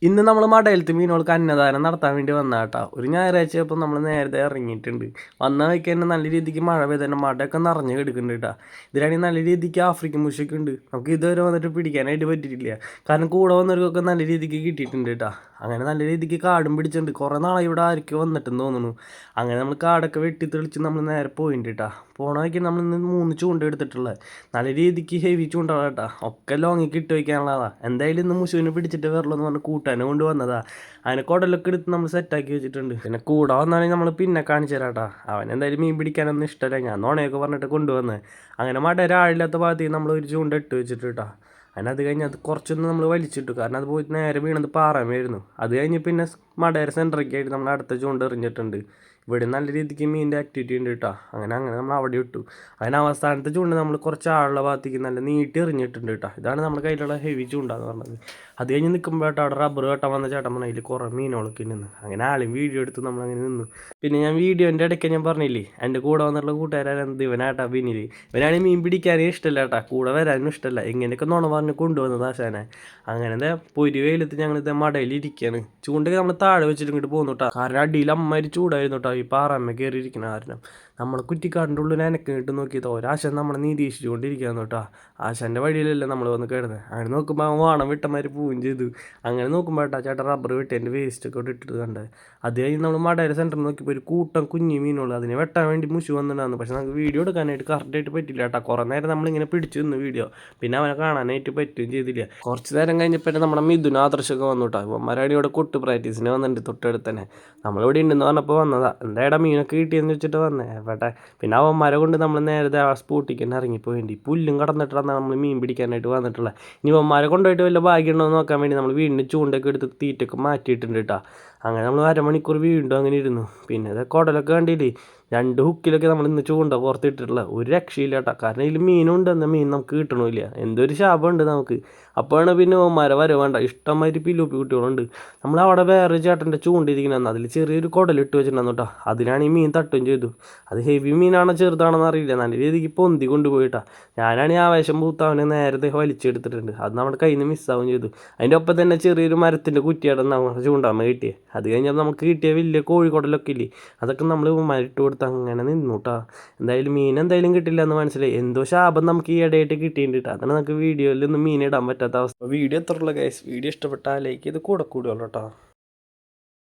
ഇന്ന് നമ്മൾ മടയിലത്ത് മീനുകൾക്ക് അന്നദാനം നടത്താൻ വേണ്ടി വന്ന കേട്ടോ. ഒരു ഞായറാഴ്ചയപ്പോൾ നമ്മൾ നേരത്തെ ഇറങ്ങിയിട്ടുണ്ട്. വന്ന വഴിക്ക് തന്നെ നല്ല രീതിക്ക് മഴ പെയ്ത് തന്നെ മടയൊക്കെ നിറഞ്ഞ് കിടക്കുന്നുണ്ട് കേട്ടോ. ഇതിലാണെങ്കിൽ നല്ല രീതിക്ക് ആഫ്രിക്കൻ മുഷൊക്കെ ഉണ്ട്. നമുക്ക് ഇതുവരെ വന്നിട്ട് പിടിക്കാനായിട്ട് പറ്റിയിട്ടില്ല. കാരണം കൂടെ വന്നവർക്കൊക്കെ നല്ല രീതിക്ക് കിട്ടിയിട്ടുണ്ട് കേട്ടോ. അങ്ങനെ നല്ല രീതിക്ക് കാടും പിടിച്ചിട്ടുണ്ട്. കുറേ നാളെ ഇവിടെ ആരൊക്കെ വന്നിട്ടെന്ന് തോന്നുന്നു. അങ്ങനെ നമ്മൾ കാടൊക്കെ വെട്ടി തെളിച്ച് നമ്മൾ നേരെ പോയിട്ടുണ്ട് കേട്ടോ. പോണ വഴിക്ക് നമ്മൾ ഇന്ന് 3 ചൂണ്ട എടുത്തിട്ടുള്ളത്. നല്ല രീതിക്ക് ഹെവി ചൂണ്ടകളാണ് കേട്ടോ. ഒക്കെ ലോങ്ങിക്ക് ഇട്ട് വയ്ക്കാനുള്ളതാണ്. എന്തായാലും ഇന്ന് മുഷുവിനെ പിടിച്ചിട്ട് വരല്ലോ എന്ന് പറഞ്ഞ് കൂട്ടാനെ കൊണ്ട് വന്നതാ. അതിനെ കുടലൊക്കെ എടുത്ത് നമ്മൾ സെറ്റാക്കി വെച്ചിട്ടുണ്ട്. പിന്നെ കൂടെ വന്നാണെങ്കിൽ നമ്മൾ പിന്നെ കാണിച്ചു തരാം കേട്ടോ. അവൻ എന്തായാലും മീൻ പിടിക്കാനൊന്നും ഇഷ്ടമല്ല. ഞാൻ നോണയൊക്കെ പറഞ്ഞിട്ട് കൊണ്ടുവന്ന് അങ്ങനെ മട ഒരാളില്ലാത്ത ഭാഗത്തേക്ക് നമ്മൾ ഒരു ചൂണ്ട ഇട്ട് വെച്ചിട്ട് കേട്ടോ. അതിന് അത് കഴിഞ്ഞ് അത് കുറച്ചൊന്ന് നമ്മൾ വലിച്ചിട്ടു. കാരണം അത് പോയിട്ട് നേരെ വീണത് പാറമേയിരുന്നു. അത് കഴിഞ്ഞ് പിന്നെ മടയുടെ സെൻറ്ററൊക്കെ ആയിട്ട് നമ്മൾ അടുത്ത ചൂണ്ട എറിഞ്ഞിട്ടുണ്ട്. ഇവിടെ നല്ല രീതിക്ക് മീനിൻ്റെ ആക്ടിവിറ്റി ഉണ്ട് കേട്ടോ. അങ്ങനെ നമ്മൾ അവിടെ ഇട്ടു. അതിന് അവസാനത്തെ ചൂണ്ട നമ്മൾ കുറച്ച് ആളുള്ള ഭാഗത്തേക്ക് നല്ല നീട്ടി എറിഞ്ഞിട്ടുണ്ട് കേട്ടോ. ഇതാണ് നമ്മുടെ കയ്യിലുള്ള ഹെവി ചൂണ്ട എന്ന് പറഞ്ഞത്. അത് കഴിഞ്ഞ് നിൽക്കുമ്പോഴാട്ടോ അവിടെ റബ്ബർ വെട്ടാൻ വന്ന ചേട്ടൻ പറഞ്ഞാൽ അതിൽ കുറേ മീനുകളൊക്കെ നിന്ന്. അങ്ങനെ ആളെയും വീഡിയോ എടുത്ത് നമ്മളങ്ങനെ നിന്നു. പിന്നെ ഞാൻ വീഡിയോൻ്റെ ഇടയ്ക്ക് ഞാൻ പറഞ്ഞില്ലേ, എൻ്റെ കൂടെ വന്നിട്ടുള്ള കൂട്ടുകാരെന്ത് ഇവനാട്ടാ പിന്നിൽ. ഇവനാണെങ്കിൽ മീൻ പിടിക്കാനേ ഇഷ്ടമല്ല കേട്ടോ. കൂടെ വരാനും ഇഷ്ടമല്ല. എങ്ങനെയൊക്കെ നുണ പറഞ്ഞ് കൊണ്ടുവന്നത് ആശാനെ. അങ്ങനെ പൊരി വെയിലത്ത് ഞങ്ങളിത് മടയിൽ ഇരിക്കുകയാണ്. ചൂണ്ടൊക്കെ നമ്മൾ താഴെ വെച്ചിട്ട് ഇങ്ങോട്ട് പോകുന്നു കേട്ടോ. കാരണം അടിയിൽ അമ്മമാര് ചൂടായിരുന്നു കേട്ടോ. ഈ പാറമ്മ കയറിയിരിക്കുന്ന കാരണം നമ്മൾ കുറ്റിക്കാടിൻ്റെ ഉള്ളിൽ എനക്ക് കിട്ട് നോക്കിയത് ഒരാശാൻ നമ്മളെ നിരീക്ഷിച്ചുകൊണ്ടിരിക്കുകയാണ് കേട്ടോ. ആശാൻ്റെ വഴിയിലല്ലേ നമ്മൾ വന്ന് കിടന്നത്. അങ്ങനെ നോക്കുമ്പോൾ വാണം വിട്ടമാര് പോവുകയും ചെയ്തു. അങ്ങനെ നോക്കുമ്പോൾ കേട്ടോ ചേട്ടൻ റബ്ബർ വെട്ടി എൻ്റെ വേസ്റ്റൊക്കെ ഇട്ടിട്ട് കണ്ടത്. അത് കഴിഞ്ഞ് നമ്മൾ മടയുടെ സെൻറ്ററിൽ നോക്കിയപ്പോൾ ഒരു കൂട്ടം കുഞ്ഞു മീനുകൾ അതിനെ വെട്ടാൻ വേണ്ടി മുഷു വന്നിട്ടുണ്ടായിരുന്നു. പക്ഷെ നമുക്ക് വീഡിയോ എടുക്കാനായിട്ട് കറക്റ്റായിട്ട് പറ്റില്ല കേട്ടോ. കുറേ നേരം നമ്മളിങ്ങനെ പിടിച്ചു നിന്ന് വീഡിയോ. പിന്നെ അവനെ കാണാനായിട്ട് പറ്റുകയും ചെയ്തില്ല. കുറച്ച് നേരം കഴിഞ്ഞപ്പോൾ നമ്മുടെ മിഥുന ആദർശമൊക്കെ വന്നു കേട്ടോ. ഇവന്മാരാണ് ഇവിടെ കൊട്ട് പ്രാക്ടീസിന് വന്നിട്ടുണ്ട് തൊട്ടടുത്ത് തന്നെ. നമ്മളിവിടെ ഉണ്ടെന്ന് പറഞ്ഞപ്പോൾ വന്നതാ. എന്താ മീനൊക്കെ കിട്ടിയെന്ന് വെച്ചിട്ട് വന്നേ എവിടെ. പിന്നെ അവന്മാരെ കൊണ്ട് നമ്മൾ നേരത്തെ ആ സ്പോട്ടിക്ക് തന്നെ ഇറങ്ങിപ്പോയി. പുല്ലും കടന്നിട്ടാണ് നമ്മൾ മീൻ പിടിക്കാനായിട്ട് വന്നിട്ടുള്ളത്. ഇനി അവന്മാരെ കൊണ്ടുപോയിട്ട് വല്ല ഭാഗ്യമുണ്ടോ എന്ന് നോക്കാൻ വേണ്ടി നമ്മൾ വീടിൻ്റെ ചൂണ്ടൊക്കെ എടുത്ത് തീറ്റൊക്കെ മാറ്റിയിട്ടുണ്ട് കേട്ടോ. അങ്ങനെ നമ്മൾ അരമണിക്കൂർ വീണ്ടും അങ്ങനെ ഇരുന്നു. പിന്നെ അത് കുടലൊക്കെ കണ്ടില്ലേ, 2 ഹുക്കിലൊക്കെ നമ്മൾ ഇന്ന് ചൂണ്ട പുറത്തിട്ടിട്ടുള്ള ഒരു രക്ഷയില്ല കേട്ടോ. കാരണം ഇതിൽ മീനുണ്ട്, എന്ന മീൻ നമുക്ക് കിട്ടണമില്ല. എന്തൊരു ശാപമുണ്ട് നമുക്ക്. അപ്പോഴാണ് പിന്നെ മര വേണ്ട ഇഷ്ടംമാതിരി പിലോപ്പി കുട്ടികളുണ്ട്. നമ്മളവിടെ വേറെ ചേട്ടൻ്റെ ചൂണ്ടിരിക്കണമെന്ന് അതിൽ ചെറിയൊരു കുടലിട്ട് വെച്ചിട്ടുണ്ടായിരുന്നു കേട്ടോ. അതിലാണ് ഈ മീൻ തട്ടുകയും ചെയ്തു. അത് ഹെവി മീനാണോ ചെറുതാണെന്ന് അറിയില്ല. നല്ല രീതിക്ക് പൊന്തി കൊണ്ടുപോയിട്ടാ. ഞാനാണ് ഈ ആവേശം പൂത്തവനെ നേരത്തെ വലിച്ചെടുത്തിട്ടുണ്ട്. അത് നമ്മുടെ കയ്യിൽ നിന്ന് മിസ്സാവുകയും ചെയ്തു. അതിൻ്റെ ഒപ്പം തന്നെ ചെറിയൊരു മരത്തിൻ്റെ കുറ്റിയായിട്ട് നമ്മൾ ചൂണ്ടാകുമ്പോൾ കിട്ടിയത്. അത് കഴിഞ്ഞാൽ നമുക്ക് കിട്ടിയ വലിയ കോഴിക്കുടലൊക്കെ ഇല്ലേ, അതൊക്കെ നമ്മൾ മരിട്ട് കൊടുത്ത് അങ്ങനെ നിന്നു കേട്ടോ. എന്തായാലും മീൻ എന്തായാലും കിട്ടില്ല എന്ന് മനസ്സിലായി. എന്തോ ശാപം നമുക്ക് ഈ ഇടയായിട്ട് കിട്ടിയിട്ടുണ്ട്. അതാണ് നമുക്ക് വീഡിയോയിലൊന്നും മീൻ ഇടാൻ പറ്റാത്ത അവസ്ഥ. വീഡിയോ എത്ര ഉള്ള ഗൈസ്. വീഡിയോ ഇഷ്ടപ്പെട്ടാൽ ലൈക്ക് ചെയ്ത് കൂടെ കൂടുകയുള്ളൂ കേട്ടോ.